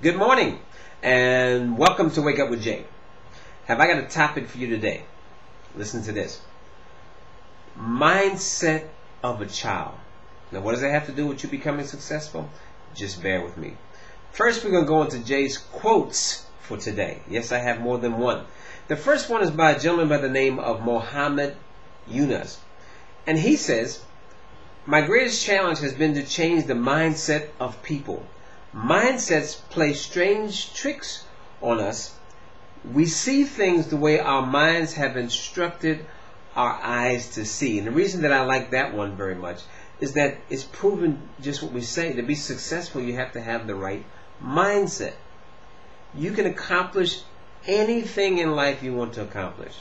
Good morning and welcome to Wake Up with Jay. Have I got a topic for you today? Listen to this. Mindset of a child. Now what does that have to do with you becoming successful? Just bear with me. First we're going to go into Jay's quotes for today. Yes, I have more than one. The first one is by a gentleman by the name of Muhammad Yunus. And he says, "My greatest challenge has been to change the mindset of people. Mindsets play strange tricks on us. We see things the way our minds have instructed our eyes to see." And the reason that I like that one very much is that it's proven just what we say. To be successful, you have to have the right mindset. You can accomplish anything in life you want to accomplish.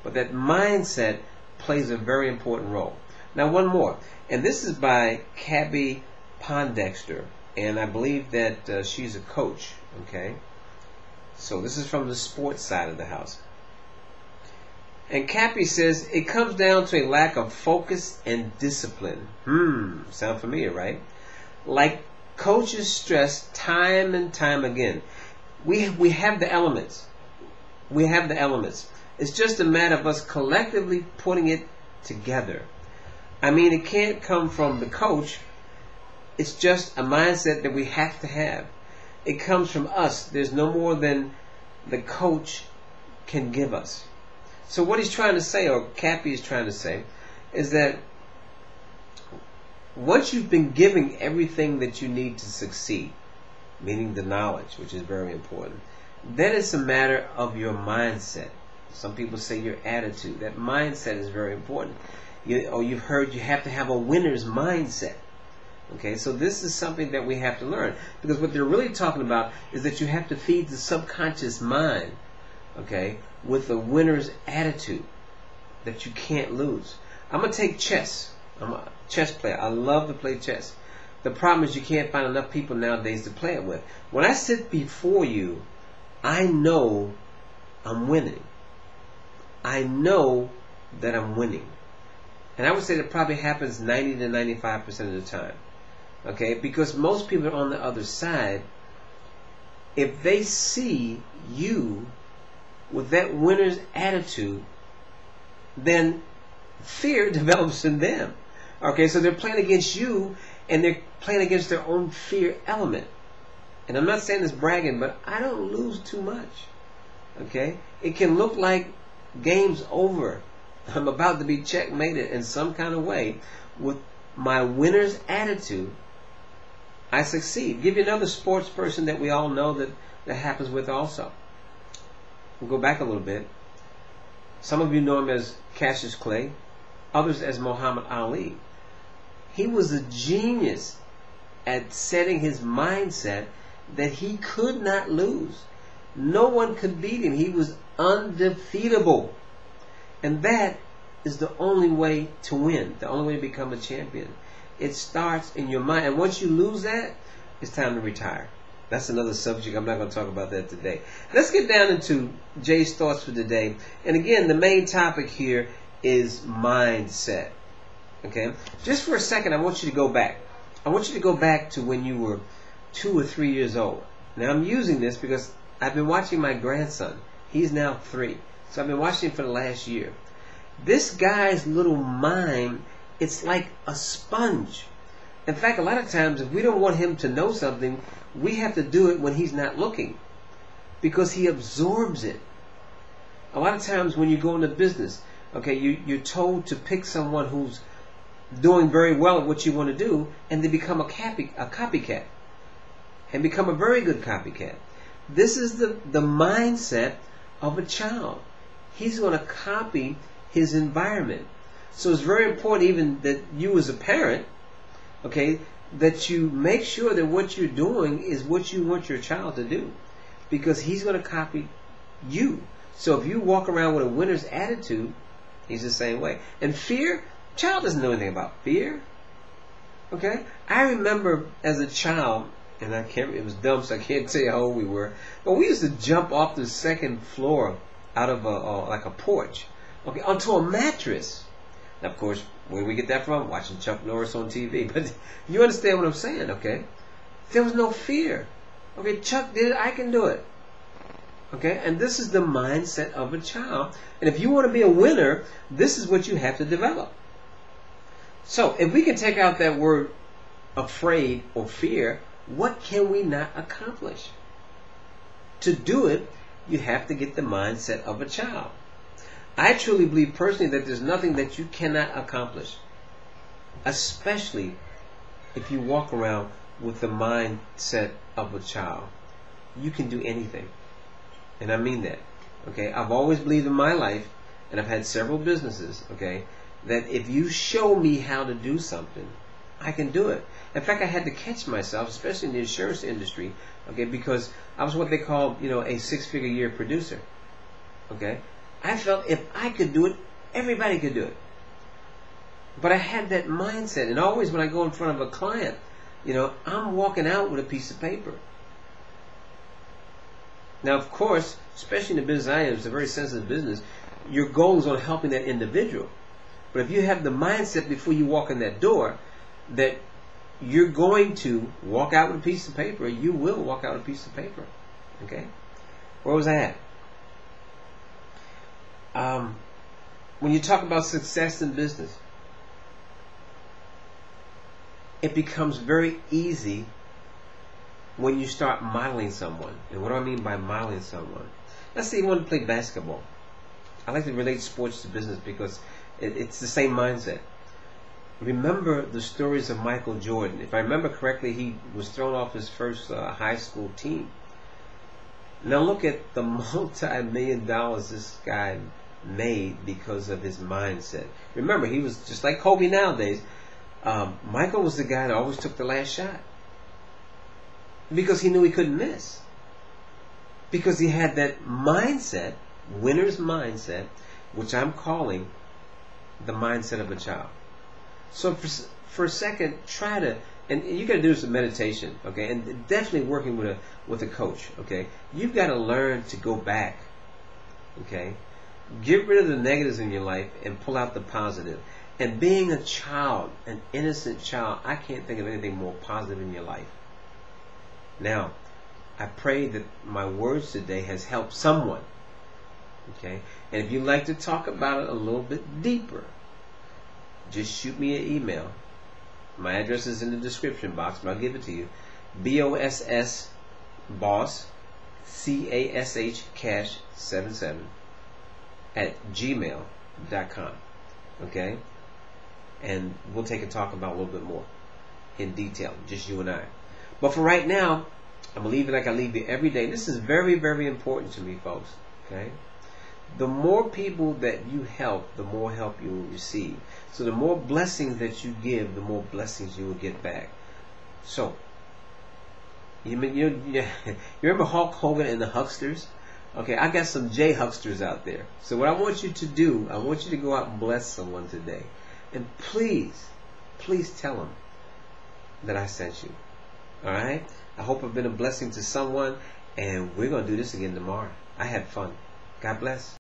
But that mindset plays a very important role. Now one more. And this is by Cabby Pondexter. And I believe that she's a coach, okay? So this is from the sports side of the house. And Cappy says, "It comes down to a lack of focus and discipline." Sound familiar, right? Like coaches stress time and time again. We have the elements. We have the elements. It's just a matter of us collectively putting it together. I mean, it can't come from the coach. It's just a mindset that we have to have. It comes from us. There's no more than the coach can give us. So what he's trying to say, or Cappy is trying to say, is that once you've been giving everything that you need to succeed, meaning the knowledge, which is very important, then it's a matter of your mindset. Some people say your attitude. That mindset is very important. You've heard you have to have a winner's mindset. Okay, so this is something that we have to learn, because what they're really talking about is that you have to feed the subconscious mind, okay, with a winner's attitude that you can't lose. I'm going to take chess. I'm a chess player. I love to play chess. The problem is you can't find enough people nowadays to play it with. When I sit before you, I know I'm winning. I know that I'm winning. And I would say that probably happens 90 to 95% of the time. Okay, because most people on the other side, if they see you with that winner's attitude, then fear develops in them. Okay, so they're playing against you, and they're playing against their own fear element. And I'm not saying this bragging, but I don't lose too much. Okay, it can look like game's over. I'm about to be checkmated in some kind of way. With my winner's attitude, I succeed. Give you another sports person that we all know that happens with also. We'll go back a little bit. Some of you know him as Cassius Clay, others as Muhammad Ali. He was a genius at setting his mindset that he could not lose. No one could beat him. He was undefeatable. And that is the only way to win, the only way to become a champion. It starts in your mind. And once you lose that, it's time to retire. That's another subject. I'm not going to talk about that today. Let's get down into Jay's thoughts for today. And again, the main topic here is mindset. Okay? Just for a second, I want you to go back. I want you to go back to when you were 2 or 3 years old. Now, I'm using this because I've been watching my grandson. He's now 3. So I've been watching him for the last year. This guy's little mind, it's like a sponge. In fact, a lot of times, if we don't want him to know something, we have to do it when he's not looking, because he absorbs it. A lot of times when you go into business, okay, you're told to pick someone who's doing very well at what you want to do, and they become a copycat, and become a very good copycat. This is the mindset of a child. He's going to copy his environment. So it's very important even that you as a parent, okay, that you make sure that what you're doing is what you want your child to do, because he's going to copy you. So if you walk around with a winner's attitude, he's the same way. And fear, child doesn't know anything about fear. Okay? I remember as a child, and it was dumb, so I can't tell you how old we were, but we used to jump off the second floor out of like a porch, okay, onto a mattress. Now, of course, where we get that from? Watching Chuck Norris on TV. But you understand what I'm saying, okay? There was no fear. Okay, Chuck did it, I can do it. Okay, and this is the mindset of a child. And if you want to be a winner, this is what you have to develop. So, if we can take out that word afraid or fear, what can we not accomplish? To do it, you have to get the mindset of a child. I truly believe personally that there's nothing that you cannot accomplish, especially if you walk around with the mindset of a child. You can do anything. And I mean that. Okay, I've always believed in my life, and I've had several businesses, okay, that if you show me how to do something, I can do it. In fact, I had to catch myself, especially in the insurance industry, okay, because I was what they call, a six-figure year producer. Okay, I felt if I could do it, everybody could do it. But I had that mindset, and always when I go in front of a client, I'm walking out with a piece of paper. Now, of course, especially in the business I am, it's a very sensitive business, your goal is on helping that individual. But if you have the mindset before you walk in that door that you're going to walk out with a piece of paper, you will walk out with a piece of paper. Okay? Where was I at? When you talk about success in business, it becomes very easy when you start modeling someone. And what do I mean by modeling someone? Let's say you want to play basketball. I like to relate sports to business because it's the same mindset. Remember the stories of Michael Jordan. If I remember correctly, he was thrown off his first high school team. Now look at the multi-million dollars this guy made because of his mindset. Remember, he was just like Kobe nowadays. Michael was the guy that always took the last shot because he knew he couldn't miss. Because he had that mindset, winner's mindset, which I'm calling the mindset of a child. So for a second, try to, and you got to do some meditation, okay, and definitely working with a coach, okay. You've got to learn to go back, okay. Get rid of the negatives in your life and pull out the positive. And being a child, an innocent child, I can't think of anything more positive in your life. Now, I pray that my words today has helped someone, okay. And if you'd like to talk about it a little bit deeper, just shoot me an email. My address is in the description box, but I'll give it to you. BOSS boss CASH cash 77 at gmail.com. Okay? And we'll take a talk about a little bit more in detail, just you and I. But for right now, I'm going to leave it like I leave you every day. This is very, very important to me, folks. Okay? The more people that you help, the more help you will receive. So the more blessings that you give, the more blessings you will get back. So, you remember Hulk Hogan and the Hucksters? Okay, I got some J Hucksters out there. So what I want you to do, I want you to go out and bless someone today. And please, please tell them that I sent you. Alright? I hope I've been a blessing to someone, and we're going to do this again tomorrow. I had fun. God bless.